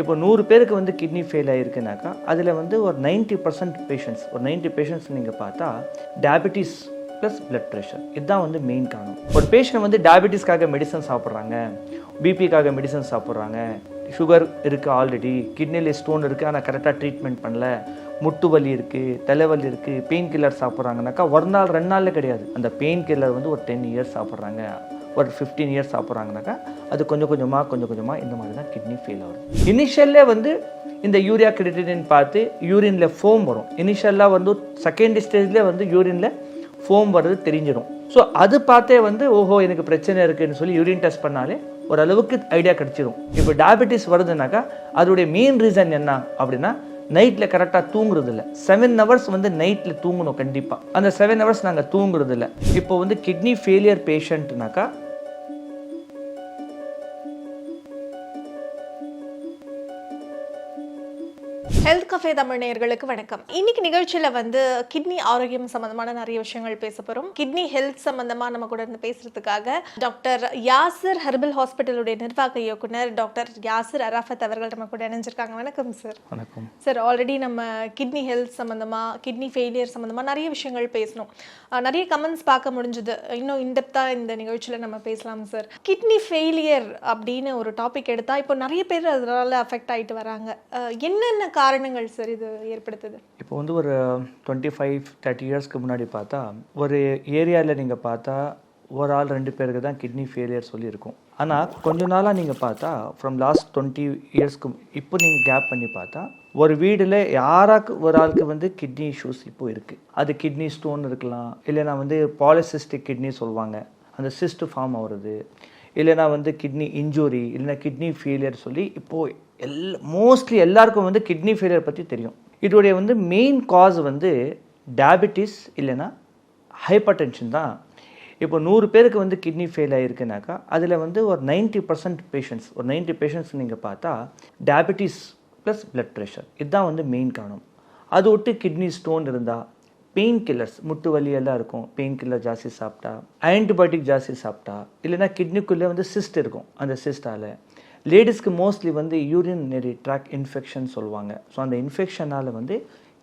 இப்போ 100 பேருக்கு வந்து கிட்னி ஃபெயில் ஆகிருக்குனாக்கா அதில் வந்து ஒரு 90% பேஷண்ட்ஸ், ஒரு 90 பேஷண்ட்ஸ் நீங்கள் பார்த்தா டயபெட்டிஸ் ப்ளஸ் பிளட் ப்ரெஷர், இதுதான் வந்து மெயின் காரணம். ஒரு பேஷண்ட் வந்து டயபெட்டிஸ்க்காக மெடிசன் சாப்பிட்றாங்க, பிபிக்காக மெடிசன் சாப்பிட்றாங்க, சுகர் இருக்குது, ஆல்ரெடி கிட்னியில் ஸ்டோன் இருக்குது ஆனால் கரெக்டாக ட்ரீட்மெண்ட் பண்ணல, முட்டு வலி இருக்குது, தலைவலி இருக்குது, பெயின் கில்லர் சாப்பிட்றாங்கனாக்கா ஒரு நாள் 2 நாளில் கிடையாது. அந்த பெயின் கில்லர் வந்து ஒரு 10 இயர்ஸ் சாப்பிட்றாங்க, ஒரு 15 இயர்ஸ் சாப்பிட்றாங்கனாக்கா அது கொஞ்சம் கொஞ்சமாக இந்த மாதிரி தான் கிட்னி ஃபெயில் ஆகும். இனிஷியல்லே வந்து இந்த யூரியா கிரெட்டினின் பார்த்து யூரினில் ஃபோம் வரும். இனிஷியலாக வந்து செகண்ட் ஸ்டேஜ்லேயே வந்து யூரினில் ஃபோம் வர்றது தெரிஞ்சிடும். ஸோ அது பார்த்தே வந்து ஓஹோ எனக்கு பிரச்சனை இருக்குதுன்னு சொல்லி யூரின் டெஸ்ட் பண்ணாலே ஓரளவுக்கு ஐடியா கிடச்சிடும். இப்போ டயபெட்டிஸ் வருதுனாக்கா அதோடைய மெயின் ரீசன் என்ன அப்படின்னா நைட்டில் கரெக்டாக தூங்குறது இல்லை. 7 ஹவர்ஸ் வந்து நைட்டில் தூங்கணும் கண்டிப்பாக. அந்த 7 ஹவர்ஸ் நாங்கள் தூங்குறது இல்லை. இப்போ வந்து கிட்னி ஃபெயிலியர் பேஷண்ட்னாக்கா ஹெல்த் கஃபே தமிழ் நேயர்களுக்கு வணக்கம். இன்னைக்கு நிகழ்ச்சியில வந்து கிட்னி ஆரோக்கியம் சம்பந்தமான நிறைய விஷயங்கள் பேச போறோம். கிட்னி ஹெல்த் சம்பந்தமா நம்ம கூட இருந்து பேசுறதுக்காக டாக்டர் யாசிர் ஹெர்பல் ஹாஸ்பிட்டலுடைய நிர்வாக இயக்குனர் டாக்டர் யாசிர் அராஃபத் அவர்கள் நம்ம கூட இணைஞ்சிருக்காங்க. வணக்கம் சார். வணக்கம் சார். ஆல்ரெடி நம்ம கிட்னி ஹெல்த் சம்பந்தமா, கிட்னி ஃபெயிலியர் சம்பந்தமா நிறைய விஷயங்கள் பேசணும். நிறைய கமெண்ட்ஸ் பார்க்க முடிஞ்சது. இன்னும் இன்டெப்தா இந்த நிகழ்ச்சியில நம்ம பேசலாம் சார். கிட்னி ஃபெயிலியர் அப்படின்னு ஒரு டாபிக் எடுத்தா இப்போ நிறைய பேர் அதனால அஃபெக்ட் ஆயிட்டு வராங்க. என்னென்ன காரணங்கள் சார் இது ஏற்படுத்துது? இப்போ வந்து ஒரு 25-30 இயர்ஸ்க்கு முன்னாடி பார்த்தா ஒரு ஏரியாவில் நீங்கள் பார்த்தா ஒரு ஆள் 2 பேருக்கு தான் கிட்னி ஃபெயிலியர் சொல்லியிருக்கோம். ஆனால் கொஞ்ச நாளாக நீங்கள் பார்த்தா ஃப்ரம் லாஸ்ட் 20 இயர்ஸ்க்கு இப்போ நீங்கள் கேப் பண்ணி பார்த்தா ஒரு வீடில் யாராக்கு ஒரு ஆளுக்கு வந்து கிட்னி இஷ்யூஸ் இப்போ இருக்குது. அது கிட்னி ஸ்டோன் இருக்கலாம், இல்லைனா வந்து பாலிசிஸ்டிக் கிட்னி சொல்லுவாங்க, அந்த சிஸ்ட் ஃபார்ம் ஆகுறது, இல்லைனா வந்து கிட்னி இன்ஜுரி, இல்லைனா கிட்னி ஃபெயிலியர் சொல்லி இப்போது மோஸ்ட்லி எல்லாருக்கும் வந்து கிட்னி ஃபெயிலியர் பற்றி தெரியும். இதோடைய வந்து மெயின் காஸ் வந்து டயபெட்டிஸ் இல்லைன்னா ஹைப்பர் டென்ஷன் தான். இப்போ 100 பேருக்கு வந்து கிட்னி ஃபெயில் ஆகிருக்குனாக்கா அதில் வந்து ஒரு 90% பேஷண்ட்ஸ், ஒரு 90 பேஷண்ட்ஸ் நீங்கள் பார்த்தா டயபெட்டிஸ் ப்ளஸ் பிளட் ப்ரெஷர், இதுதான் வந்து மெயின் காரணம். அது விட்டு கிட்னி ஸ்டோன் இருந்தால் பெயின் கில்லர்ஸ், முட்டு வலி எல்லாம் இருக்கும், பெயின் கில்லர் ஜாஸ்தி சாப்பிட்டா, ஆன்டிபயோட்டிக் ஜாஸ்தி சாப்பிட்டா, இல்லைனா கிட்னிக்குள்ளே வந்து சிஸ்ட் இருக்கும், அந்த சிஸ்டால் லேடிஸ்க்கு மோஸ்ட்லி வந்து யூரினரி ட்ராக் இன்ஃபெக்ஷன் சொல்லுவாங்க. ஸோ அந்த இன்ஃபெக்ஷனால் வந்து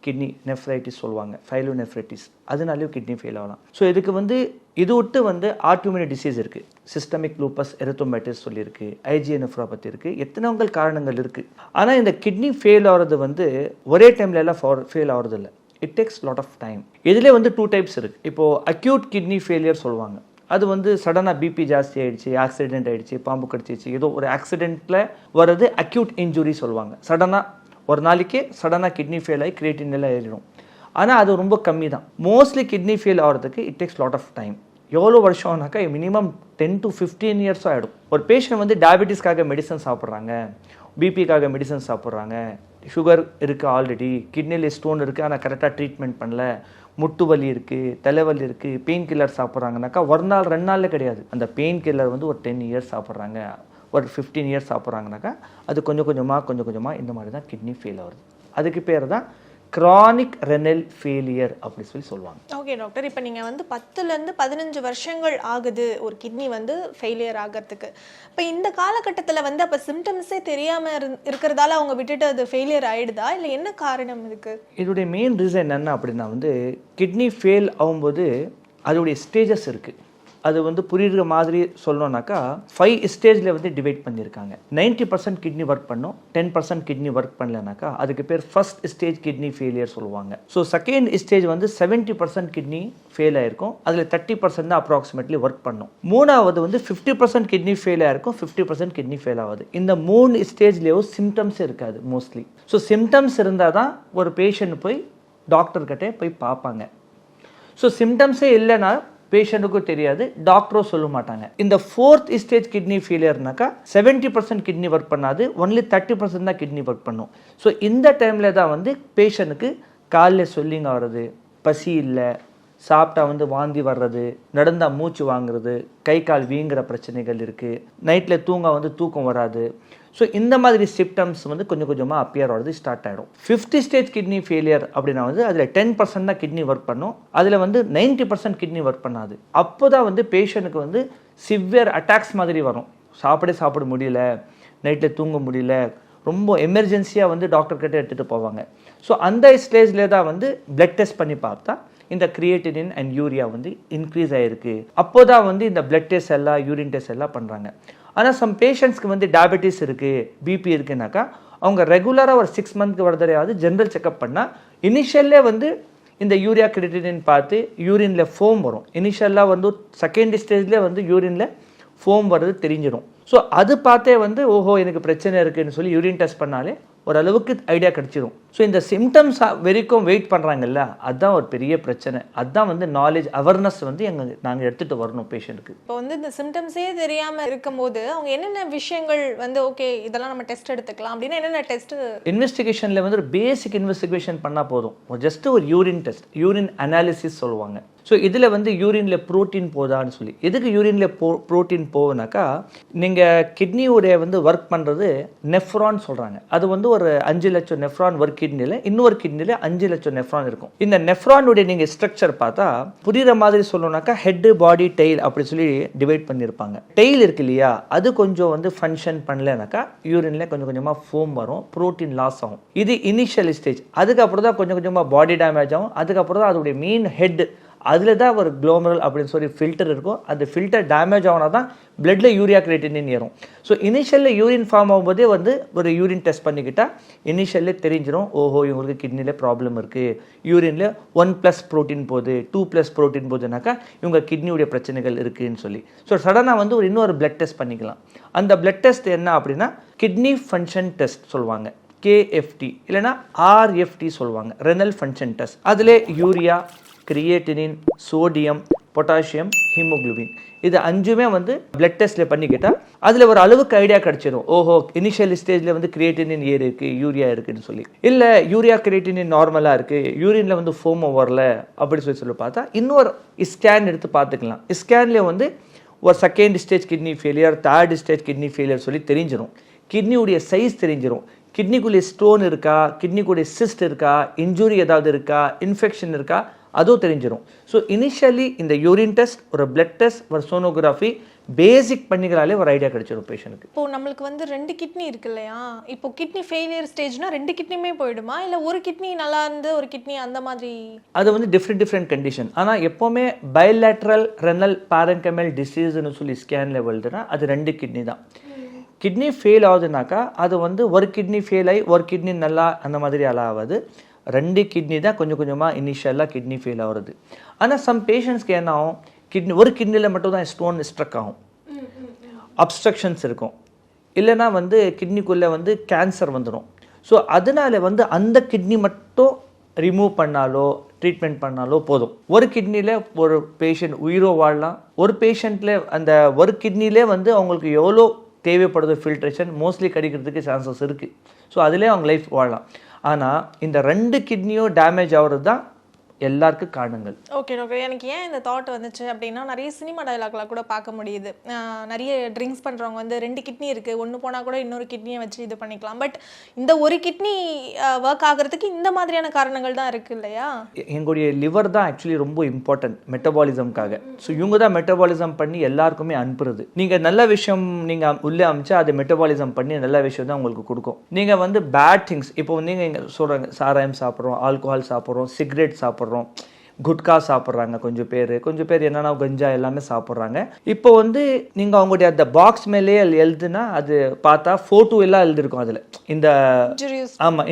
கிட்னி நெஃப்ரைட்டிஸ் சொல்லுவாங்க, ஃபைலோநெஃப்ரைட்டிஸ், அதனாலேயும் கிட்னி ஃபெயில் ஆகலாம். ஸோ இதுக்கு வந்து இது விட்டு வந்து ஆட்டோமியூன் டிசீஸ் இருக்குது, சிஸ்டமிக் லூப்பஸ் எரித்தோமேட்டிஸ் சொல்லியிருக்கு, ஐஜிஏ நெஃப்ரோபதி இருக்குது, எத்தனை காரணங்கள் இருக்குது. ஆனால் இந்த கிட்னி ஃபெயில் ஆகிறது வந்து ஒரே டைமில் எல்லாம் ஃபெயில் ஆகிறது இல்லை. It takes lot of time. இதிலே வந்து 2 டைப்ஸ் இருக்குது. இப்போது அக்யூட் கிட்னி ஃபெயிலியர் சொல்லுவாங்க. அது வந்து சடனாக பிபி ஜாஸ்தி ஆகிடுச்சு, ஆக்சிடென்ட் ஆகிடுச்சு, பாம்பு கடிச்சிச்சு, ஏதோ ஒரு ஆக்சிடெண்ட்டில் வர்றது அக்யூட் இன்ஜுரி சொல்லுவாங்க. சடனாக ஒரு நாளைக்கே சடனாக கிட்னி ஃபெயில் ஆகி கிரியேட்டின் எல்லாம் ஏறிடும். ஆனால் அது ரொம்ப கம்மி தான். மோஸ்ட்லி கிட்னி ஃபெயில் ஆகிறதுக்கு it takes lot of time. எவ்வளோ வருஷம்னாக்கா மினிமம் 10 to 15 இயர்ஸ் ஆகிடும். ஒரு பேஷண்ட் வந்து டயபெட்டிஸ்க்காக மெடிசன் சாப்பிட்றாங்க, பிபிக்காக மெடிசன் சாப்பிட்றாங்க, சுகர் இருக்குது, ஆல்ரெடி கிட்னியில் ஸ்டோன் இருக்குது ஆனால் கரெக்டாக ட்ரீட்மெண்ட் பண்ணல, முட்டு வலி இருக்குது, தலைவலி இருக்குது, பெயின் கில்லர் சாப்பிட்றாங்கனாக்கா ஒரு நாள் 2 நாளில் கிடையாது. அந்த பெயின் கில்லர் வந்து ஒரு 10 இயர்ஸ் சாப்பிட்றாங்க, ஒரு 15 இயர்ஸ் சாப்பிட்றாங்கனாக்கா அது கொஞ்சம் கொஞ்சமாக இந்த மாதிரி தான் கிட்னி ஃபெயில் ஆகுது. அதுக்கு பேர் தான் கிரானிக் ரெனல் ஃபெயிலியர் அப்படி சொல்லுவாங்க. ஓகே டாக்டர், இப்போ நீங்கள் வந்து 10லேருந்து 15 வருஷங்கள் ஆகுது ஒரு கிட்னி வந்து ஃபெயிலியர் ஆகிறதுக்கு. இப்போ இந்த காலகட்டத்தில் வந்து அப்போ சிம்டம்ஸே தெரியாமல் இருக்கிறதால அவங்க விட்டுட்டு அது ஃபெயிலியர் ஆகிடுதா, இல்லை என்ன காரணம் இதுக்கு? இதோடைய மெயின் ரீசன் என்ன அப்படின்னா வந்து கிட்னி ஃபெயில் ஆகும்போது அதோடைய ஸ்டேஜஸ் இருக்குது. அது வந்து புரியுற மாதிரி சொல்லணும்னாக்கா 5 ஸ்டேஜில் வந்து டிவைட் பண்ணியிருக்காங்க. 90% கிட்னி ஒர்க் பண்ணும், 10% கிட்னி ஒர்க் பண்ணலனாக்கா அதுக்கு பேர் ஃபர்ஸ்ட் ஸ்டேஜ் கிட்னி ஃபெயிலியர் சொல்லுவாங்க. ஸோ செகண்ட் ஸ்டேஜ் வந்து 70% கிட்னி ஃபெயில் ஆகிருக்கும், அதில் 30% தான் அப்ராக்சிமேட்லி ஒர்க் பண்ணும். மூணாவது வந்து 50% கிட்னி ஃபெயில் ஆகிருக்கும், 50% கிட்னி ஃபெயில் ஆகுது. இந்த 3 ஸ்டேஜ்லேயும் சிம்டம்ஸே இருக்காது மோஸ்ட்லி. ஸோ சிம்டம்ஸ் இருந்தால் தான் ஒரு பேஷண்ட் போய் டாக்டர்கிட்ட போய் பார்ப்பாங்க. ஸோ சிம்டம்ஸே இல்லைன்னா பேஷண்ட்டுக்கும் தெரியாது, டாக்டரும் சொல்ல மாட்டாங்க. இந்த 4th ஸ்டேஜ் கிட்னி ஃபெயிலியர்னாக்கா 70% கிட்னி ஒர்க் பண்ணாது, ஒன்லி 30% தான் கிட்னி ஒர்க் பண்ணும். ஸோ இந்த டைமில் தான் வந்து பேஷண்ட்டுக்கு காலில் சொல்லிங்க வர்றது, பசி இல்லை, சாப்பிட்டா வந்து வாந்தி வர்றது, நடந்தால் மூச்சு வாங்குறது, கை கால் வீங்குற பிரச்சனைகள் இருக்குது, நைட்டில் தூக்கம் வராது. ஸோ இந்த மாதிரி சிம்டம்ஸ் வந்து கொஞ்சம் கொஞ்சமாக அப்பியர் ஆகிறது ஸ்டார்ட் ஆகிடும். 5th ஸ்டேஜ் கிட்னி ஃபெயிலியர் அப்படின்னா வந்து அதில் 10% தான் கிட்னி ஒர்க் பண்ணும், அதில் வந்து 90% கிட்னி ஒர்க் பண்ணாது. அப்போ தான் வந்து பேஷண்ட்டுக்கு வந்து சிவியர் அட்டாக்ஸ் மாதிரி வரும். சாப்பிட முடியல, நைட்டில் தூங்க முடியல, ரொம்ப எமர்ஜென்சியாக வந்து டாக்டர் கிட்ட எடுத்துகிட்டு போவாங்க. ஸோ அந்த ஸ்டேஜில் தான் வந்து பிளட் டெஸ்ட் பண்ணி பார்த்தா இந்த கிரியேட்டினின் அண்ட் யூரியா வந்து இன்க்ரீஸ் ஆகிருக்கு. அப்போ தான் வந்து இந்த பிளட் டெஸ்ட் எல்லாம் யூரின் டெஸ்ட் எல்லாம் பண்ணுறாங்க. ஆனால் சம் பேஷண்ட்ஸ்க்கு வந்து டயபெட்டிஸ் இருக்குது, பிபி இருக்குனாக்கா அவங்க ரெகுலராக ஒரு 6 மந்த்க்கு ஒரு தடவையாவது ஜென்ரல் செக்அப் பண்ணால் இனிஷியல்லே வந்து இந்த யூரியா கிரியேட்டினின் பார்த்து யூரினில் ஃபோம் வரும். இனிஷியலாக வந்து செகண்ட் ஸ்டேஜ்லேயே வந்து யூரினில் ஃபோம் வர்றது தெரிஞ்சிடும். ஸோ அது பார்த்தே வந்து ஓஹோ எனக்கு பிரச்சனை இருக்குதுன்னு சொல்லி யூரின் டெஸ்ட் பண்ணாலே ஓரளவுக்கு ஐடியா கிடச்சிடும். ஸோ இந்த சிம்டம்ஸ் வரைக்கும் வெயிட் பண்ணுறாங்கல்ல, அதுதான் ஒரு பெரிய பிரச்சனை. அதுதான் வந்து நாலேஜ் அவேர்னஸ் வந்து நாங்கள் எடுத்துகிட்டு வரணும் பேஷண்ட்டுக்கு. இப்போ வந்து இந்த சிம்டம்ஸே தெரியாமல் இருக்கும்போது அவங்க என்னென்ன விஷயங்கள் வந்து ஓகே இதெல்லாம் நம்ம டெஸ்ட் எடுத்துக்கலாம் அப்படின்னா என்னென்ன டெஸ்ட்? இன்வெஸ்டிகேஷனில் வந்து ஒரு பேசிக் இன்வெஸ்டிகேஷன் பண்ணால் போதும். ஜஸ்ட் ஒரு யூரின் டெஸ்ட், யூரின் அனாலிசிஸ் சொல்லுவாங்க. ஸோ இதில் வந்து யூரினில் ப்ரோட்டீன் போதான்னு சொல்லி, எதுக்கு யூரினில் ப்ரோட்டீன் போகுனாக்கா நீங்கள் கிட்னியோடைய வந்து ஒர்க் பண்ணுறது நெஃப்ரான் சொல்கிறாங்க. அது வந்து ஒரு 5 லட்சம் நெஃப்ரான் ஒரு கிட்னியில், இன்னொரு கிட்னியில் 5 லட்சம் நெஃப்ரான் இருக்கும். இந்த நெஃப்ரானுடைய நீங்கள் ஸ்ட்ரக்சர் பார்த்தா புரிகிற மாதிரி சொல்லணும்னாக்கா ஹெட்டு, பாடி, டெய்ல் அப்படி சொல்லி டிவைட் பண்ணியிருப்பாங்க. டெய்ல் இருக்கு இல்லையா, அது கொஞ்சம் வந்து ஃபங்க்ஷன் பண்ணலனாக்கா யூரினில் கொஞ்சம் கொஞ்சமாக ஃபோம் வரும், ப்ரோட்டீன் லாஸ் ஆகும். இது இனிஷியல் ஸ்டேஜ். அதுக்கப்புறம் தான் கொஞ்சம் கொஞ்சமாக பாடி டேமேஜ் ஆகும். அதுக்கப்புறம் தான் அதோடைய மெயின் ஹெட், அதில் தான் ஒரு குளோமரல் அப்படின்னு சொல்லி ஃபில்டர் இருக்கும். அந்த ஃபில்டர் டேமேஜ் ஆனால் தான் பிளட்டில் யூரியா கிரியேட்டினின் ஏறும். ஸோ இனிஷியலில் யூரின் ஃபார்ம் ஆகும்போதே வந்து ஒரு யூரின் டெஸ்ட் பண்ணிக்கிட்டால் இனிஷியல்லே தெரிஞ்சிடும் ஓஹோ இவங்களுக்கு கிட்னியில் ப்ராப்ளம் இருக்குது, யூரினில் 1+ ப்ரோட்டீன் போகுது, 2+ ப்ரோட்டீன் போகுதுனாக்கா இவங்க கிட்னியுடைய பிரச்சனைகள் இருக்குதுன்னு சொல்லி. ஸோ சடனாக வந்து இன்னொரு பிளட் டெஸ்ட் பண்ணிக்கலாம். அந்த பிளட் டெஸ்ட் என்ன அப்படின்னா கிட்னி ஃபங்க்ஷன் டெஸ்ட் சொல்லுவாங்க, KFT இல்லைனா RFT சொல்லுவாங்க, ரெனல் ஃபங்க்ஷன் டெஸ்ட். அதில் urea, creatinine, sodium, potassium, haemoglobin இது 5மே வந்து பிளட் டெஸ்ட்டில் பண்ணிக்கிட்டால் அதில் ஒரு அளவுக்கு ஐடியா கிடச்சிடும். ஓஹோ இனிஷியல் ஸ்டேஜில் வந்து கிரியேட்டினின் ஏறு இருக்குது, யூரியா இருக்குதுன்னு சொல்லி. இல்லை யூரியா கிரியேட்டினின் நார்மலாக இருக்குது, யூரினில் வந்து ஃபோமோ வரல அப்படி சொல்லி பார்த்தா இன்னொரு ஸ்கேன் எடுத்து பார்த்துக்கலாம். ஸ்கேனில் வந்து ஒரு second stage kidney failure, 3rd stage kidney failure சொல்லி தெரிஞ்சிடும். கிட்னியுடைய சைஸ் தெரிஞ்சிடும். கிட்னிக்குள்ளே ஸ்டோன் இருக்கா, கிட்னிக்குள்ளே சிஸ்ட் இருக்கா, இன்ஜுரி ஏதாவது இருக்கா, இன்ஃபெக்ஷன் இருக்கா, அதுவும் தெரிஞ்சிடும். ஸோ இனிஷியலி இந்த யூரின் டெஸ்ட், ஒரு பிளட் டெஸ்ட், ஒரு சோனோகிராஃபி பேசிக் பண்ணிக்கிறாலே ஒரு ஐடியா கிடைச்சிடும் பேஷண்ட்டுக்கு. இப்போ நம்மளுக்கு வந்து 2 கிட்னி இருக்கு இல்லையா, இப்போ கிட்னி ஃபெயிலியர் ஸ்டேஜ்னா 2 கிட்னியுமே போயிடுமா, இல்லை ஒரு கிட்னி நல்லா இருந்து ஒரு கிட்னி அந்த மாதிரி? அது வந்து டிஃப்ரெண்ட் கண்டிஷன். ஆனால் எப்போவுமே பைலேட்ரல் ரெனல் பாரன்கைமல் டிசீஸ்னு சொல்லி ஸ்கேன் லெவல்னா அது 2 கிட்னி தான். கிட்னி ஃபெயில் ஆகுதுனாக்கா அது வந்து ஒரு கிட்னி ஃபெயில் ஆகி ஒரு கிட்னி நல்லா அந்த மாதிரி ஆகாது. 2 கிட்னி தான் கொஞ்சம் கொஞ்சமாக இனிஷியலாக கிட்னி ஃபெயில் ஆகுறது. ஆனால் சம் பேஷண்ட்ஸ்க்கு என்ன ஆகும், கிட்னி ஒரு கிட்னியில் மட்டும் தான் ஸ்டோன் ஸ்ட்ரக் ஆகும், அப்ஸ்ட்ரக்ஷன்ஸ் இருக்கும், இல்லைனா வந்து கிட்னிக்குள்ளே வந்து கேன்சர் வந்துடும். ஸோ அதனால வந்து அந்த கிட்னி மட்டும் ரிமூவ் பண்ணாலோ ட்ரீட்மெண்ட் பண்ணாலோ போதும். ஒரு கிட்னியில் ஒரு பேஷண்ட் உயிரோ வாழலாம். ஒரு பேஷண்ட்டில் அந்த ஒரு கிட்னிலே வந்து அவங்களுக்கு எவ்வளோ தேவைப்படுது ஃபில்ட்ரேஷன் மோஸ்ட்லி கிடைக்கிறதுக்கு சான்சஸ் இருக்குது. ஸோ அதிலே அவங்க லைஃப் வாழலாம். ஆனால் இந்த 2 கிட்னியும் டேமேஜ் ஆகிறது தான் எல்லாருக்கும் காரணங்கள். ஓகே டாக்டர், எனக்கு ஏன் இந்த தாட் வந்துச்சு அப்படின்னா நிறைய சினிமா டயலாக்லாம் கூட பார்க்க முடியுது. நிறைய ட்ரிங்க்ஸ் பண்ணுறவங்க வந்து 2 கிட்னி இருக்குது, ஒன்று போனால் கூட இன்னொரு கிட்னியை வச்சு இது பண்ணிக்கலாம். பட் இந்த ஒரு கிட்னி ஒர்க் ஆகிறதுக்கு இந்த மாதிரியான காரணங்கள் தான் இருக்குது இல்லையா? எங்களுடைய லிவர் தான் ஆக்சுவலி ரொம்ப இம்பார்ட்டன்ட் மெட்டபாலிசம்காக. ஸோ இவங்க தான் மெட்டபாலிசம் பண்ணி எல்லாருக்குமே அனுப்புறது. நீங்கள் நல்ல விஷயம் நீங்கள் உள்ளே அமிச்சா அது மெட்டபாலிசம் பண்ணி நல்ல விஷயம் தான் உங்களுக்கு கொடுக்கும். நீங்கள் வந்து பேட் திங்ஸ், இப்போ நீங்கள் சொல்கிறாங்க சாராயம் சாப்பிட்றோம், ஆல்கோஹால் சாப்பிட்றோம், சிகரெட் சாப்பிட்றோம், குட்கா சாப்பிட்றாங்க, கொஞ்சம் பேர் என்னென்னா கஞ்சா எல்லாமே சாப்பிட்றாங்க. இப்போ வந்து நீங்கள் அவங்களுடைய அந்த பாக்ஸ் மேலேயே எழுதுனா அது பார்த்தா ஃபோட்டோ எல்லாம் எழுதிருக்கும் அதில் இந்த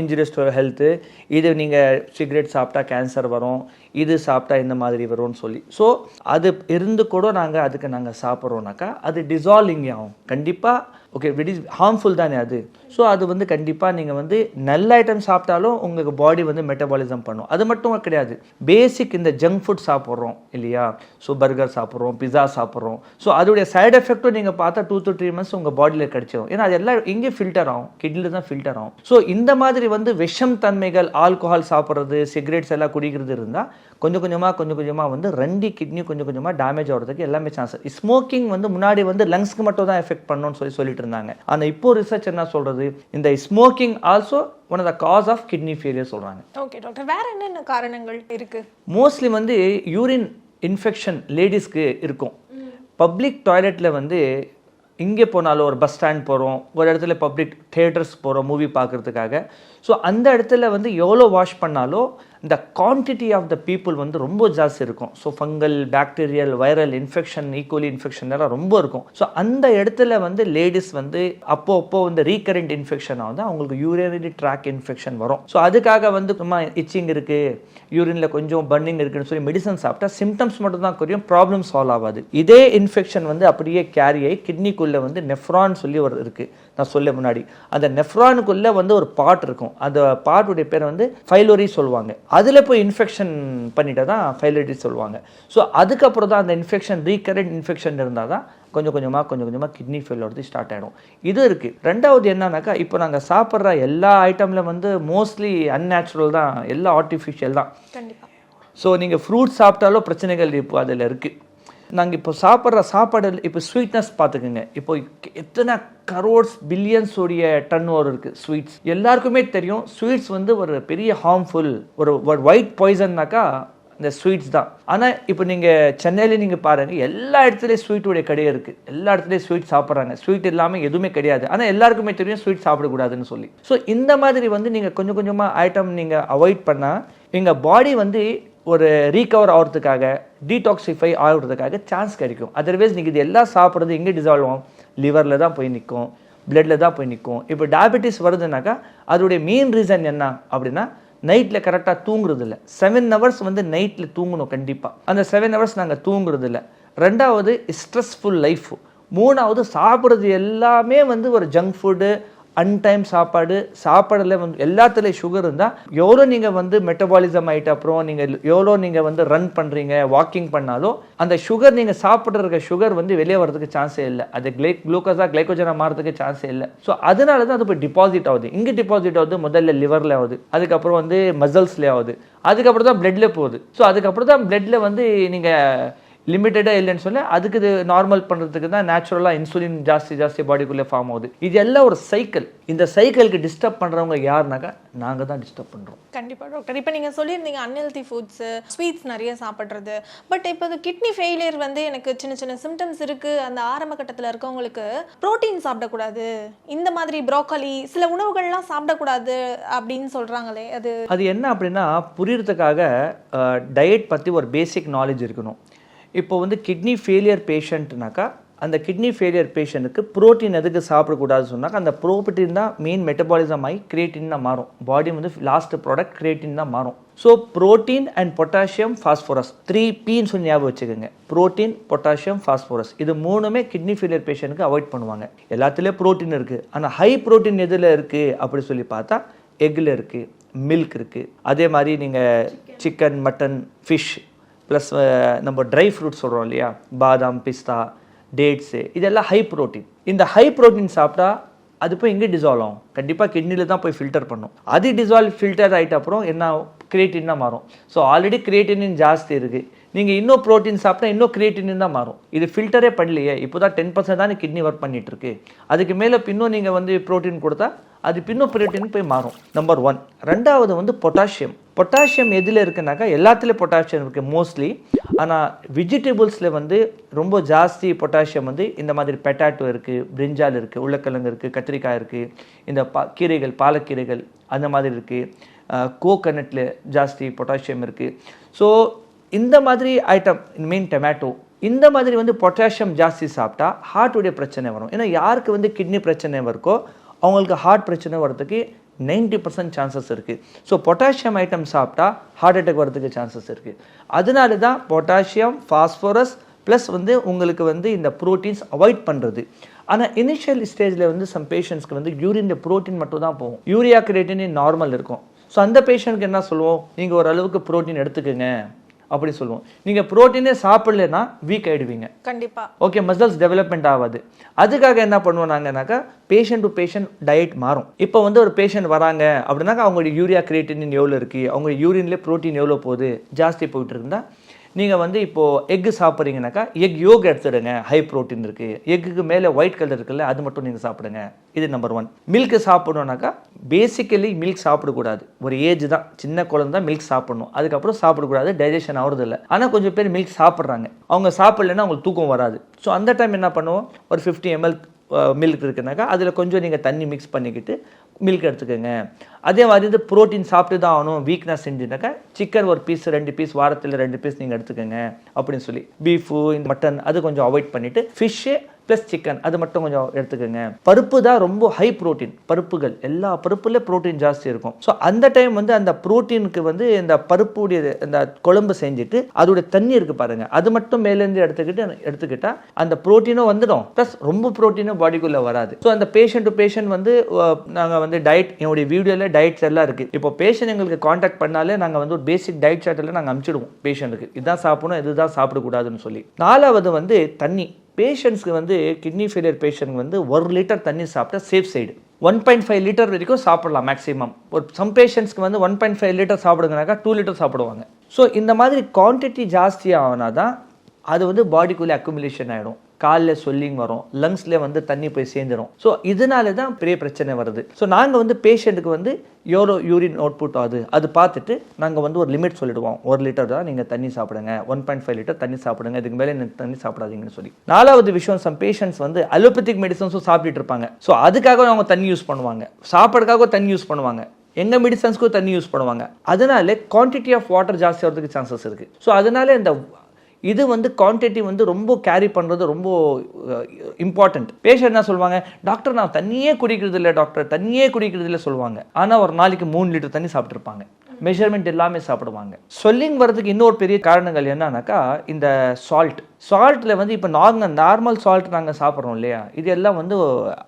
இன்ஜுரியஸ் டு ஹெல்த்து, இது நீங்கள் சிகரெட் சாப்பிட்டா கேன்சர் வரும், இது சாப்பிட்டா இந்த மாதிரி வரும்னு சொல்லி. ஸோ அது இருந்து கூட அதுக்கு நாங்கள் சாப்பிட்றோம்னாக்கா அது டிசால்விங் ஆகும் கண்டிப்பாக. ஓகே வெரி ஹார்ம்ஃபுல் தானே அது. ஸோ அது வந்து கண்டிப்பாக நீங்கள் வந்து நல்ல ஐட்டம் சாப்பிட்டாலும் உங்களுக்கு பாடி வந்து மெட்டபாலிசம் பண்ணும். அது மட்டும் கிடையாது, பேசிக் இந்த ஜங்க் ஃபுட் சாப்பிட்றோம் இல்லையா, ஸோ பர்கர் சாப்பிட்றோம், பிஸா சாப்பிட்றோம். ஸோ அதோடைய சைடு எஃபெக்ட்டும் நீங்கள் பார்த்தா 2 to 3 months உங்கள் பாடியில் கிடைச்சிடும். ஏன்னா அது எல்லாம் எங்கே ஃபில்டர் ஆகும், கிட்னியில் தான் ஃபில்டர் ஆகும். ஸோ இந்த மாதிரி வந்து விஷம் தன்மைகள், ஆல்கோஹால் சாப்பிட்றது, சிகரெட்ஸ் எல்லாம் குடிக்கிறது இருந்தால் கொஞ்சம் கொஞ்சமாக வந்து 2 கிட்னி கொஞ்சம் கொஞ்சமாக டேமேஜ் ஆகிறதுக்கு எல்லாமே சான்ஸ். ஸ்மோக்கிங் வந்து முன்னாடி வந்து லங்ஸ்க்கு மட்டும் தான் எஃபெக்ட் பண்ணணும்னு சொல்லிட்டு இருந்தாங்க. ஆனால் இப்போ ரிசர்ச் என்ன சொல்கிறது, இந்த smoking also one of the cause of kidney failure சொல்கிறாங்க. ஓகே டாக்டர், வேற என்னென்ன காரணங்கள் இருக்குது? மோஸ்ட்லி வந்து யூரின் இன்ஃபெக்ஷன் லேடிஸ்க்கு இருக்கும். பப்ளிக் டாய்லெட்டில் வந்து இங்கே போனாலும் ஒரு பஸ் ஸ்டாண்ட் போகிறோம், ஒரு இடத்துல பப்ளிக் தியேட்டர்ஸ் போகிறோம் மூவி பார்க்குறதுக்காக. ஸோ அந்த இடத்துல வந்து எவ்வளோ வாஷ் பண்ணாலும் இந்த குவான்டிட்டி ஆஃப் த பீப்புள் வந்து ரொம்ப ஜாஸ்தி இருக்கும். So fungal, bacterial, viral infection, equally infection எல்லாம் ரொம்ப இருக்கும். ஸோ அந்த இடத்துல வந்து லேடிஸ் வந்து அப்போ வந்து ரீகரண்ட் இன்ஃபெக்ஷன் ஆகுது, அவங்களுக்கு யூரினரி ட்ராக் இன்ஃபெக்ஷன் வரும். ஸோ அதுக்காக வந்து சும்மா இச்சிங் இருக்குது, யூரினில் கொஞ்சம் பர்னிங் இருக்குன்னு சொல்லி மெடிசன் சாப்பிட்டா சிம்டம்ஸ் மட்டும் தான் குறையும், ப்ராப்ளம் சால்வ் ஆகாது. இதே இன்ஃபெக்ஷன் வந்து அப்படியே கேரி ஆகி கிட்னிக்குள்ளே வந்து நெஃப்ரான் சொல்லி ஒரு இருக்குது, நான் சொல்ல முன்னாடி அந்த நெஃப்ரானுக்குள்ளே வந்து ஒரு பார்ட் இருக்கும், அந்த பார்ட்டுடைய பேர் வந்து ஃபைலோரி சொல்லுவாங்க. அதில் போய் இன்ஃபெக்ஷன் பண்ணிட்டு தான் ஃபைலோரி சொல்லுவாங்க. ஸோ அதுக்கப்புறம் தான் அந்த இன்ஃபெக்ஷன் ரீகரண்ட் இன்ஃபெக்ஷன் இருந்தால் தான் கொஞ்சம் கொஞ்சமாக கிட்னி ஃபெயில் ஆகிறது ஸ்டார்ட் ஆகிடும். இது இருக்குது. ரெண்டாவது என்னன்னாக்கா, இப்போ நாங்கள் சாப்பிட்ற எல்லா ஐட்டமில் வந்து மோஸ்ட்லி அன்நேச்சுரல் தான், எல்லாம் ஆர்டிஃபிஷியல் தான். கண்டிப்பாக. ஸோ நீங்கள் ஃப்ரூட்ஸ் சாப்பிட்டாலும் பிரச்சனைகள் இப்போ அதில் இருக்குது. நாங்கள் இப்போ சாப்பிட்ற சாப்பாடு இப்போ ஸ்வீட்னஸ் பார்த்துக்குங்க, இப்போ எத்தனை கரோட்ஸ் பில்லியன்ஸ் உடைய டன் ஓவர் இருக்குது ஸ்வீட்ஸ். எல்லாருக்குமே தெரியும் ஸ்வீட்ஸ் வந்து ஒரு பெரிய ஹார்ம்ஃபுல், ஒரு ஒயிட் பாய்சன்னாக்கா இந்த ஸ்வீட்ஸ் தான். ஆனால் இப்போ நீங்கள் சென்னையில் நீங்கள் பாருங்கள், எல்லா இடத்துலையும் ஸ்வீட்டுடைய கடையே இருக்குது, எல்லா இடத்துலையும் ஸ்வீட் சாப்பிட்றாங்க, ஸ்வீட் இல்லாமல் எதுவுமே கிடையாது. ஆனால் எல்லாருக்குமே தெரியும் ஸ்வீட் சாப்பிடக்கூடாதுன்னு சொல்லி. ஸோ இந்த மாதிரி வந்து நீங்கள் கொஞ்சம் கொஞ்சமாக ஐட்டம் நீங்கள் அவாய்ட் பண்ணால் எங்கள் பாடி வந்து ஒரு ரீகவர் ஆகிறதுக்காக, டீடாக்சிஃபை ஆகிறதுக்காக சான்ஸ் கிடைக்கும். அதர்வைஸ் நீங்கள் இது எல்லாம் சாப்பிட்றது எங்கே டிசால்வ் ஆகும், லிவரில் தான் போய் நிற்கும், பிளட்டில் தான் போய் நிற்கும். இப்போ டயபெட்டிஸ் வருதுனாக்கா அதோடைய மெயின் ரீசன் என்ன அப்படின்னா, நைட்டில் கரெக்டாக தூங்குறது இல்லை. 7 hours வந்து நைட்டில் தூங்கணும் கண்டிப்பாக. அந்த 7 hours நாங்கள் தூங்குறது இல்லை. ரெண்டாவது ஸ்ட்ரெஸ்ஃபுல் லைஃப். மூணாவது சாப்பிட்றது எல்லாமே வந்து ஒரு ஜங்க் ஃபுட்டு, அன்டைம் சாப்பாடில் வந்து எல்லாத்துலேயும் சுகர் இருந்தால் எவ்வளோ நீங்கள் வந்து மெட்டபாலிசம் ஆகிட்ட அப்புறம் நீங்கள் எவ்வளோ நீங்கள் வந்து ரன் பண்ணுறீங்க, வாக்கிங் பண்ணாலும் அந்த சுகர் நீங்கள் சாப்பிட்ற சுகர் வந்து வெளியே வரதுக்கு சான்ஸே இல்லை. அது குளுக்கோஸாக கிளைக்கோஜனாக மாறதுக்கு சான்ஸே இல்லை. ஸோ அதனால தான் அது போய் டிபாசிட் ஆகுது. இங்கே டிபாசிட் ஆகுது, முதல்ல லிவரில் ஆகுது, அதுக்கப்புறம் வந்து மசில்ஸ்லேயே ஆகுது, அதுக்கப்புறம் தான் பிளட்ல போகுது. ஸோ அதுக்கப்புறம் தான் பிளட்ல வந்து நீங்கள் லிமிட்டடாக இல்லைன்னு சொல்லி அதுக்கு இது நார்மல் பண்ணுறதுக்கு தான் நேச்சுரலாக இன்சுலின் ஜாஸ்தி பாடிக்குள்ளே ஃபார்ம் ஆகுது. இது எல்லாம் ஒரு சைக்கிள். இந்த சைக்கிளுக்கு டிஸ்டர்ப் பண்ணுறவங்க யாருனாக்கா நாங்கள் தான் டிஸ்டர்ப் பண்ணுறோம். கண்டிப்பாக டாக்டர். இப்போ நீங்கள் சொல்லியிருந்தீங்க அன்ஹெல்தி ஃபுட்ஸு, ஸ்வீட்ஸ் நிறைய சாப்பிட்றது. பட் இப்போ இந்த கிட்னி ஃபெயிலியர் வந்து எனக்கு சின்ன சிம்டம்ஸ் இருக்குது, அந்த ஆரம்ப கட்டத்தில் இருக்கவங்களுக்கு ப்ரோட்டீன் சாப்பிடக்கூடாது, இந்த மாதிரி ப்ரோக்கலி சில உணவுகள்லாம் சாப்பிடக்கூடாது அப்படின்னு சொல்கிறாங்களே, அது என்ன அப்படின்னா, புரியறதுக்காக டயட் பற்றி ஒரு பேசிக் நாலேஜ் இருக்கணும். இப்போ வந்து கிட்னி ஃபெயிலியர் பேஷண்ட்னாக்கா, அந்த கிட்னி ஃபெயிலியர் பேஷண்ட்டுக்கு ப்ரோட்டீன் எதுக்கு சாப்பிடக்கூடாதுன்னு சொன்னாக்கா, அந்த ப்ரோட்டீன் தான் மெயின் மெட்டபாலிசம் ஆகி கிரியேட்டின் தான் மாறும். பாடி வந்து லாஸ்ட் ப்ராடக்ட் கிரியேட்டின் தான் மாறும். So protein and potassium, phosphorus, 3Pன்னு சொல்லி ஞாபகம் வச்சுக்கோங்க. ப்ரோட்டீன், பொட்டாசியம், ஃபாஸ்பரஸ், இது மூணுமே கிட்னி ஃபெயிலியர் பேஷண்ட்டுக்கு அவாய்ட் பண்ணுவாங்க. எல்லாத்துலேயும் ப்ரோட்டீன் இருக்குது. ஆனால் ஹை ப்ரோட்டீன் எதில் இருக்குது அப்படி சொல்லி பார்த்தா எக்கில் இருக்குது, மில்க் இருக்குது. அதே மாதிரி நீங்கள் சிக்கன், மட்டன், ஃபிஷ் ப்ளஸ் நம்ம ட்ரை ஃப்ரூட்ஸ் சொல்கிறோம் இல்லையா, பாதாம், பிஸ்தா, டேட்ஸு, இதெல்லாம் ஹை ப்ரோட்டீன். இந்த ஹை ப்ரோட்டீன் சாப்பிட்டா அது போய் எங்கே டிசால்வ் ஆகும், கண்டிப்பாக கிட்னியில் தான் போய் ஃபில்டர் பண்ணும். அது ஃபில்டர் ஆகிட்ட அப்புறம் என்ன கிரியேட்டின் தான் மாறும். ஸோ ஆல்ரெடி கிரியேட்டின் ஜாஸ்தி இருக்குது, நீங்கள் இன்னும் ப்ரோட்டீன் சாப்பிட்டா இன்னும் கிரியேட்டின் தான் மாறும். இது ஃபில்டரே பண்ணலையே, இப்போ தான் 10% தான் கிட்னி ஒர்க் பண்ணிட்டு இருக்கு. அதுக்கு மேலே பின்னும் நீங்கள் வந்து ப்ரோட்டீன் கொடுத்தா அது பின்னும் ப்ரோட்டீன் போய் மாறும். நம்பர் 1. ரெண்டாவது வந்து பொட்டாசியம் எதில் இருக்குனாக்கா, எல்லாத்துலேயும் பொட்டாசியம் இருக்குது மோஸ்ட்லி. ஆனால் வெஜிடபிள்ஸில் வந்து ரொம்ப ஜாஸ்தி பொட்டாசியம் வந்து இந்த மாதிரி பொட்டாட்டோ இருக்குது, பிரிஞ்சால் இருக்குது, உருளைக்கிழங்கு இருக்குது, கத்திரிக்காய் இருக்குது, இந்த கீரைகள், பாலக்கீரைகள் அந்த மாதிரி இருக்குது, கோகனட்டில் ஜாஸ்தி பொட்டாசியம் இருக்குது. ஸோ இந்த மாதிரி ஐட்டம், மெயின் டொமேட்டோ, இந்த மாதிரி வந்து பொட்டாசியம் ஜாஸ்தி சாப்பிட்டா ஹார்ட்டுடைய பிரச்சனை வரும். ஏன்னா யாருக்கு வந்து கிட்னி பிரச்சனை இருக்கோ அவங்களுக்கு ஹார்ட் பிரச்சனை வர்றதுக்கு 90% சான்சஸ் இருக்குது. ஸோ பொட்டாசியம் ஐட்டம் சாப்பிட்டா ஹார்ட் அட்டாக் வரதுக்கு சான்சஸ் இருக்குது. அதனால தான் பொட்டாசியம், ஃபாஸ்பரஸ் ப்ளஸ் வந்து உங்களுக்கு வந்து இந்த ப்ரோட்டீன்ஸ் அவாய்ட் பண்ணுறது. ஆனால் இனிஷியல் ஸ்டேஜில் வந்து சம் பேஷண்ட்ஸ்க்கு வந்து யூரினில் ப்ரோட்டீன் மட்டும் தான் போகும், யூரியா கிரியேட்டின் நார்மல் இருக்கும். ஸோ அந்த பேஷண்ட்க்கு என்ன சொல்லுவோம், நீங்கள் ஓரளவுக்கு ப்ரோட்டீன் எடுத்துக்கோங்க அப்படி சொல்லுவோம். நீங்கள் ப்ரோட்டீனே சாப்பிடலன்னா வீக் ஆகிடுவீங்க கண்டிப்பாக. ஓகே, மசில்ஸ் டெவலப்மெண்ட் ஆகாது. அதுக்காக என்ன பண்ணுவோம் நாங்கன்னாக்கா, பேஷண்ட் டு பேஷண்ட் டயட் மாறும். இப்போ வந்து ஒரு பேஷண்ட் வராங்க அப்படின்னாக்கா அவங்களுடைய யூரியா கிரியேட்டின் எவ்வளோ இருக்குது, அவங்களுடைய யூரின்லேயே ப்ரோட்டீன் எவ்வளோ போகுது, ஜாஸ்தி போயிட்டு இருந்தால் நீங்கள் வந்து இப்போது எக்கு சாப்பிட்றீங்கனாக்கா எக் யோக் எடுத்துடுங்க, ஹை ப்ரோட்டீன் இருக்குது. எக்குக்கு மேலே ஒயிட் கலர் இருக்குல்ல, அது மட்டும் நீங்கள் சாப்பிடுங்க. இது நம்பர் 1. மில்க் சாப்பிடணுன்னாக்கா பேசிக்கலி மில்க் சாப்பிடக்கூடாது. ஒரு ஏஜ் தான், சின்ன குழந்தை மில்க் சாப்பிடணும், அதுக்கப்புறம் சாப்பிடக்கூடாது, டைஜஷன் ஆகிறது இல்லை. ஆனால் கொஞ்சம் பேர் மில்க் சாப்பிட்றாங்க, அவங்க சாப்பிட்லன்னா அவங்களுக்கு தூக்கம் வராது. ஸோ அந்த டைம் என்ன பண்ணுவோம், ஒரு 50 ml மில்க் இருக்குனாக்கா அதில் கொஞ்சம் நீங்கள் தண்ணி மிக்ஸ் பண்ணிக்கிட்டு மில்க் எடுத்துக்கோங்க. அதே மாதிரி இது ப்ரோட்டீன் சாப்பிட்டு தான் ஆகணும் வீக்னஸ் செஞ்சுனாக்கா சிக்கன் ஒரு பீஸ் 2 பீஸ் வாரத்தில் 2 பீஸ் நீங்கள் எடுத்துக்கோங்க அப்படின்னு சொல்லி. பீஃபு இந்த மட்டன் அது கொஞ்சம் அவாய்ட் பண்ணிவிட்டு ஃபிஷ்ஷு ப்ளஸ் சிக்கன் அது மட்டும் கொஞ்சம் எடுத்துக்கோங்க. பருப்பு தான் ரொம்ப ஹை ப்ரோட்டீன், பருப்புகள் எல்லா பருப்புல ப்ரோட்டீன் ஜாஸ்தி இருக்கும். ஸோ அந்த டைம் வந்து அந்த ப்ரோட்டீனுக்கு வந்து இந்த பருப்புடைய இந்த குழம்பு செஞ்சுட்டு அதோட தண்ணி இருக்கு பாருங்க அது மட்டும் மேலேருந்து எடுத்துக்கிட்டா அந்த ப்ரோட்டீனும் வந்துடும், ப்ளஸ் ரொம்ப ப்ரோட்டீனும் பாடிக்குள்ளே வராது. ஸோ அந்த பேஷண்ட் டு பேஷண்ட் வந்து நாங்கள் வந்து டயட் என்னுடைய வீடியோவில் டயட்ஸ் எல்லாம் இருக்குது. இப்போ பேஷண்ட் எங்களுக்கு காண்டாக்ட் பண்ணாலே நாங்கள் வந்து ஒரு பேசிக் டயட் சார்ட்டில் நாங்கள் அனுப்பிச்சிடுவோம் பேஷண்ட்டுக்கு, இதுதான் சாப்பிடணும் இதுதான் சாப்பிடக்கூடாதுன்னு சொல்லி. 4வது வந்து தண்ணி. பேஷண்ட்ஸ்க்கு வந்து கிட்னி ஃபெயிலியர் பேஷண்ட்க்கு வந்து 1 லிட்டர் தண்ணி சாப்பிட்டா சேஃப் சைடு. 1.5 லிட்டர் வரைக்கும் சாப்பிடலாம் மேக்ஸிமம். ஒரு சம் பேஷண்ட்ஸ்க்கு வந்து 1.5 லிட்டர் சாப்பிடுங்கனாக்கா 2 லிட்டர் சாப்பிடுவாங்க. ஸோ இந்த மாதிரி குவான்டிட்டி ஜாஸ்தி ஆகுனா தான் அது வந்து பாடிக்குள்ளே அக்குமுலேஷன் ஆகிடும், காலில் சொல்லிங் வரும், லங்ஸில் வந்து தண்ணி போய் சேர்ந்துடும். ஸோ இதனால தான் பெரிய பிரச்சனை வருது. ஸோ நாங்கள் வந்து பேஷண்ட்டுக்கு வந்து எவ்வளோ யூரின் அவுட்புட் ஆகுது அது பார்த்துட்டு நாங்கள் வந்து ஒரு லிமிட் சொல்லிடுவோம். 1 லிட்டர் தான் நீங்கள் தண்ணி சாப்பிடுங்க, 1.5 லிட்டர் தண்ணி சாப்பிடுங்க, இதுக்கு மேலே நீங்கள் தண்ணி சாப்பிடாதீங்கன்னு சொல்லி. 4வது விஷயம், சம் பேஷண்ட்ஸ் வந்து அலோபதிக் மெடிசன்ஸும் சாப்பிட்டுட்டு இருப்பாங்க. ஸோ அதுக்காக அவங்க தண்ணி யூஸ் பண்ணுவாங்க, சாப்பாடுக்காக தண்ணி யூஸ் பண்ணுவாங்க, எங்கள் மெடிசன்ஸ்க்கும் தண்ணி யூஸ் பண்ணுவாங்க. அதனால குவான்டிட்டி ஆஃப் வாட்டர் ஜாஸ்தி ஆகிறதுக்கு சான்சஸ் இருக்குது. ஸோ அதனால இந்த இது வந்து குவான்டிட்டி வந்து ரொம்ப கேரி பண்ணுறது ரொம்ப இம்பார்ட்டன்ட். பேஷண்ட் என்ன சொல்லுவாங்க, டாக்டர் நான் தண்ணியே குடிக்கிறது இல்லை டாக்டர், தண்ணியே குடிக்கிறது இல்லை சொல்லுவாங்க. ஆனால் ஒரு நாளைக்கு 3 லிட்டர் தண்ணி சாப்பிட்ருப்பாங்க, மெஷர்மெண்ட் எல்லாமே சாப்பிடுவாங்க. சொல்லிங் வரதுக்கு இன்னொரு பெரிய காரணங்கள் என்னன்னாக்கா இந்த சால்ட்டில் வந்து இப்போ நார்மல் சால்ட் நாங்கள் சாப்பிட்றோம் இல்லையா, இது எல்லாம் வந்து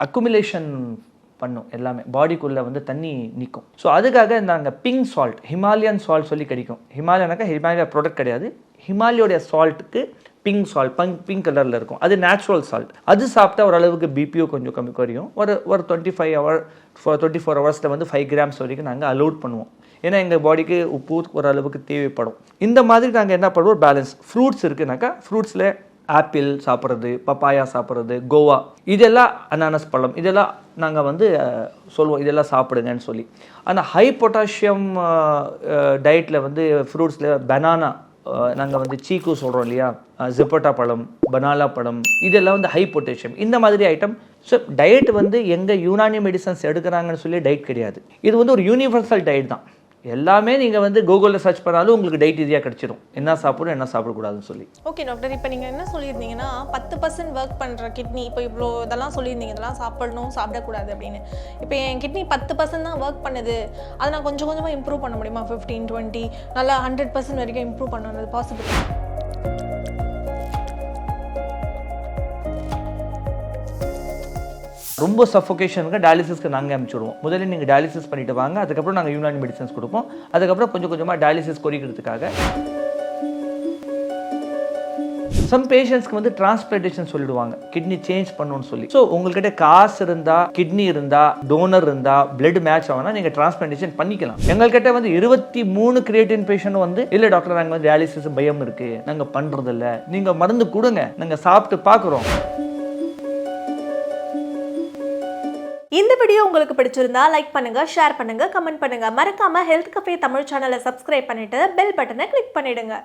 அக்குமுலேஷன் பண்ணும், எல்லாமே பாடிக்குள்ளே வந்து தண்ணி நிற்கும். ஸோ அதுக்காக நாங்கள் பிங்க் சால்ட், ஹிமாலயன் சால்ட் சொல்லி கிடைக்கும். ஹிமாலயனாக்கா ஹிமாலயா ப்ராடக்ட் கிடையாது, ஹிமாலயோடைய சால்ட்டுக்கு பிங்க் சால்ட் பிங்க் கலரில் இருக்கும், அது நேச்சுரல் சால்ட். அது சாப்பிட்டா ஓரளவுக்கு பிபிஓ கொஞ்சம் குறையும். ஒரு 24 ஹவர்ஸில் வந்து 5 கிராம்ஸ் வரைக்கும் நாங்கள் அலோட் பண்ணுவோம். ஏன்னா எங்கள் பாடிக்கு உப்பு ஓரளவுக்கு தேவைப்படும். இந்த மாதிரி நாங்கள் என்ன பண்ணுவோம், பேலன்ஸ். ஃப்ரூட்ஸ் இருக்குனாக்கா ஃப்ரூட்ஸில் ஆப்பிள் சாப்பிட்றது, பப்பாயா சாப்பிட்றது, கோவா, இதெல்லாம் அனானஸ் பழம், இதெல்லாம் நாங்கள் வந்து சொல்லுவோம் இதெல்லாம் சாப்பிடுங்கன்னு சொல்லி. ஆனால் ஹை பொட்டாசியம் டயட்டில் வந்து ஃப்ரூட்ஸில் பனானா, நாங்கள் வந்து சீக்கு சொல்கிறோம் இல்லையா, ஜிப்பட்டா பழம், பனானா பழம், இதெல்லாம் வந்து ஹை பொட்டாசியம், இந்த மாதிரி ஐட்டம். ஸோ டயட் வந்து எங்கள் யுனானி மெடிசன்ஸ் எடுக்கிறாங்கன்னு சொல்லி டயட் கிடையாது, இது வந்து ஒரு யூனிவர்சல் டயட் தான். எல்லாமே நீங்கள் வந்து கூகுளில் சர்ச் பண்ணாலும் உங்களுக்கு டயட் ஈஸியாக கிடச்சிடும், என்ன சாப்பிடும் என்ன சாப்பிடக்கூடாதுன்னு சொல்லி. ஓகே டாக்டர், இப்போ நீங்கள் என்ன சொல்லியிருந்தீங்கன்னா 10% ஒர்க் பண்ணுற கிட்னி, இப்போ இவ்வளோ இதெல்லாம் சொல்லியிருந்தீங்க, இதெல்லாம் சாப்பிடணும் சாப்பிடக்கூடாது அப்படின்னு. இப்போ என் கிட்னி 10% தான் ஒர்க் பண்ணுது, அதை நான் கொஞ்சம் கொஞ்சமாக இம்ப்ரூவ் பண்ண முடியுமா? 15, 20 நல்லா 100% வரைக்கும் இம்ப்ரூவ் பண்ணுறது பாசிபிள்? ரொம்ப சஃபோகேஷனுக்கு டயாலிசிஸ்க்கு நாங்கள் அனுப்பிச்சுடுவோம். முதல்ல நீங்கள் டயாலிசிஸ் பண்ணிட்டு வாங்க, அதுக்கப்புறம் நாங்கள் யூனானி மெடிசன்ஸ் கொடுப்போம். அதுக்கப்புறம் கொஞ்சம் கொஞ்சமாக டயாலிசிஸ் குறைக்கிறதுக்காக. சம் பேஷண்ட்ஸ்க்கு வந்து டிரான்ஸ்பிளான்டேஷன் சொல்லிடுவாங்க, கிட்னி சேஞ்ச் பண்ணணும்னு சொல்லி. ஸோ உங்கள்கிட்ட காசு இருந்தால், கிட்னி இருந்தால், டோனர் இருந்தால், பிளட் மேட்ச் ஆகுனா நீங்கள் டிரான்ஸ்பிளான்டேஷன் பண்ணிக்கலாம். எங்கள்கிட்ட வந்து 23 கிரியேட்டின் பேஷண்ட் வந்து இல்லை டாக்டர் நாங்கள் வந்து டயாலிசிஸ் பயம் இருக்குது, நாங்கள் பண்ணுறதில்ல, நீங்கள் மருந்து கொடுங்க, நாங்கள் சாப்பிட்டு பார்க்குறோம். இந்த வீடியோ உங்களுக்கு பிடிச்சிருந்தா லைக் பண்ணுங்க, ஷேர் பண்ணுங்க, கமெண்ட் பண்ணுங்க. மறக்காம ஹெல்த் கஃபே தமிழ் சேனலை சப்ஸ்கிரைப் பண்ணிட்டு பெல் பட்டனை கிளிக் பண்ணிடுங்க.